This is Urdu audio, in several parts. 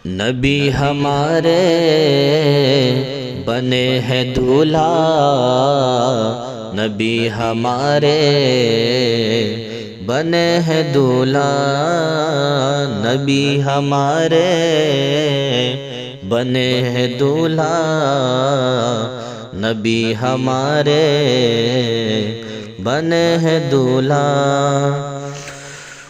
نبی ہمارے بنے ہیں دولہا، نبی ہمارے بنے ہیں دولہا، نبی ہمارے بنے ہیں دولہا، نبی ہمارے بنے ہیں دولہا۔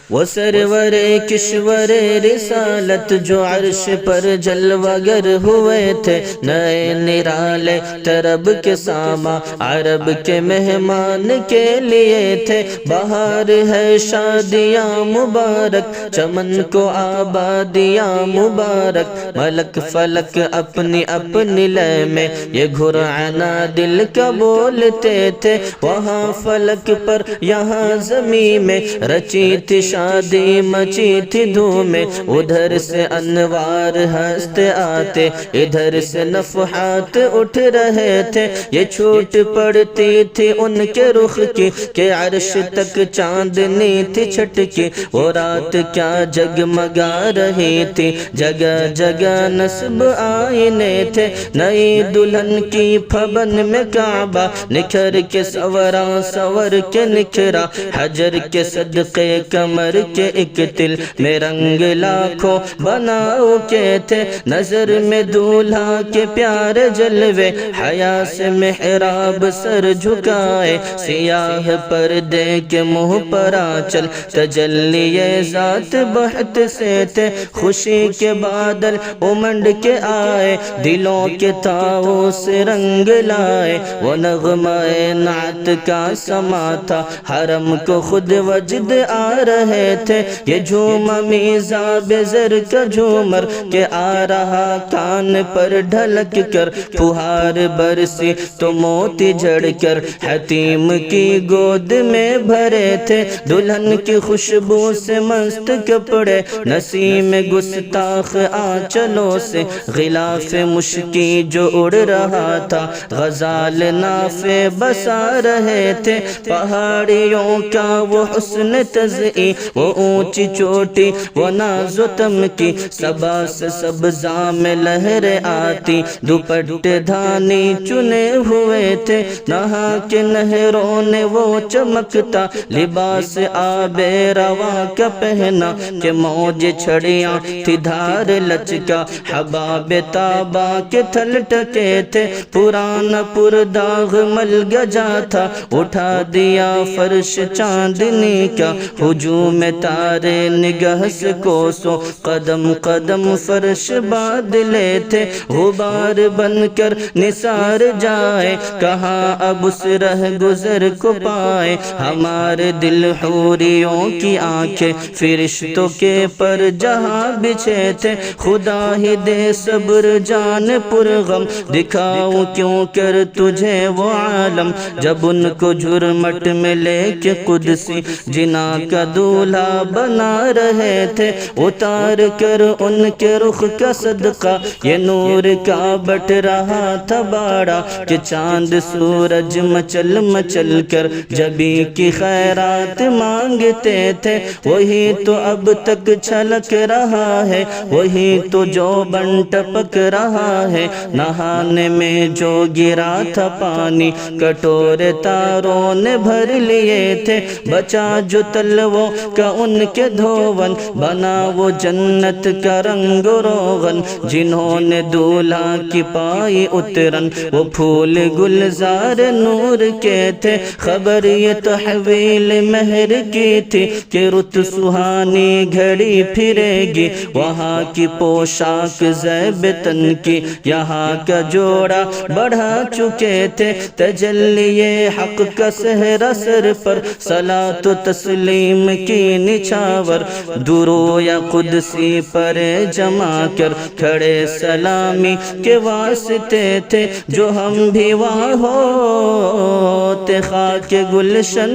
وہ سرور کشور رسالت جو عرش پر جلوہ گر ہوئے تھے، نئے نرالے طرب کے ساما عرب کے مہمان کے لیے تھے۔ بہار ہے شادیاں مبارک، چمن کو آبادیاں مبارک، ملک فلک اپنی اپنی لے میں یہ گھرانا دل کا بولتے تھے۔ وہاں فلک پر یہاں زمین میں رچی تھی شادی مچی تھی دھومیں، ادھر سے انوار ہنستے آتے، ادھر سے نفحات اٹھ رہے تھے۔ یہ چھوٹ پڑتی تھی ان کے رخ کی کہ عرش تک چاندنی تھی چھٹکی۔ وہ رات کیا جگمگا رہی تھی، جگہ جگہ نصب آئینے تھے۔ نئی دلہن کی پھبن میں کعبہ نکھر کے سورا سور کے نکھرا، حجر کے صدقے کمر کے ایک تل میں رنگ لاکھوں بناؤ کے تھے۔ نظر میں دولہا کے پیارے جلوے، حیا سے محراب سر جھکائے، سیاہ پردے کے منہ پر آنچل تجلی ذات بہت سے تھے۔ خوشی کے بادل امنڈ کے آئے، دلوں کے تاؤ سے رنگ لائے۔ وہ نغمہ نعت کا سما تھا، حرم کو خود وجد آ رہے تھے۔ یہ جھوما میزاب زر کا جھومر کہ آ رہا کان پر ڈھلک کر، پھوہار برسی تو موتی جھڑ کر حتیم کی گود میں بھرے تھے۔ دلہن کی خوشبو سے مست کپڑے، نسیم گستاخ آنچلوں سے غلاف مشکی جو اڑ رہا تھا، غزال نافے بسا رہے تھے۔ پہاڑیوں کا وہ حسن تزئی، وہ اونچی چوٹی وہ ناز و تمکی، صبا سے سبزہ میں لہریں آتی، دوپٹے دھانی چنے ہوئے تھے۔ نہا کے نہروں نے وہ چمکتا لباس آب رواں کا پہنا، کہ موج چھڑیاں تھی دھار لچکا، حباب تابا کے تھل ٹکے تھے۔ پرانا پرداغ مل گجا تھا، اٹھا دیا فرش چاندنی کا، ہجوم تارے نگہ سے کوسوں قدم قدم فرش بادلے تھے۔ غبار بن کر نثار جائے، کہاں اب اس رہ گزر کو پائے۔ ہمارے دل حوریوں کی آنکھیں فرشتوں کے پر جہاں بچھے تھے۔ خدا ہی دے صبر جان پرغم، دکھاؤں کیوں کر تجھے وہ عالم، جب ان کو جھرمٹ میں لے کے قدسی جنا کا دولہا بنا رہے تھے۔ اتار کر ان کے رخ کا صدقہ یہ نور کا بٹ رہا تھا باڑا، کہ چاند سورج مچل مچل کر جبی کی خیرات مانگتے تھے۔ وہی تو اب تک چھلک رہا ہے، وہی تو جو بن ٹپک رہا ہے۔ نہانے میں جو گرا تھا پانی، کٹورے تاروں نے بھر لیے تھے۔ بچا جو تلووں کا ان کے دھون، بنا وہ جنت کا رنگ روغن۔ جنہوں نے دولہا کی پائی اترن، وہ پھول گلزار نور کے تھے۔ خبر یہ تحویل مہر کی تھی، کہ رت سہانی گھڑی پھرے گی۔ وہاں کی پوشاک زیب تن کی، یہاں کا جوڑا بڑھا چکے تھے۔ تجلی حق کا سہرا سر پر، صلاۃ و تسلیم کی نچھاور، درو یا قدسی پر جما کر کھڑے سلامی کے واسطے تھے۔ جو ہم بھی وہاں ہوتے خاک گلشن،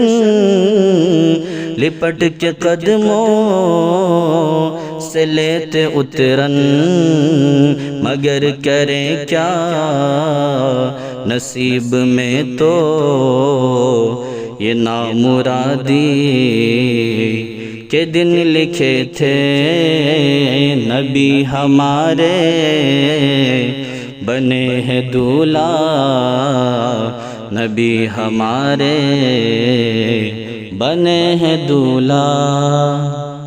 لپٹ کے قدموں سے لیتے اترن، مگر کریں کیا نصیب میں تو یہ نامرادی کے دن لکھے تھے نبی ہمارے بنے ہیں دولہا نبی ہمارے بنے ہیں دولہا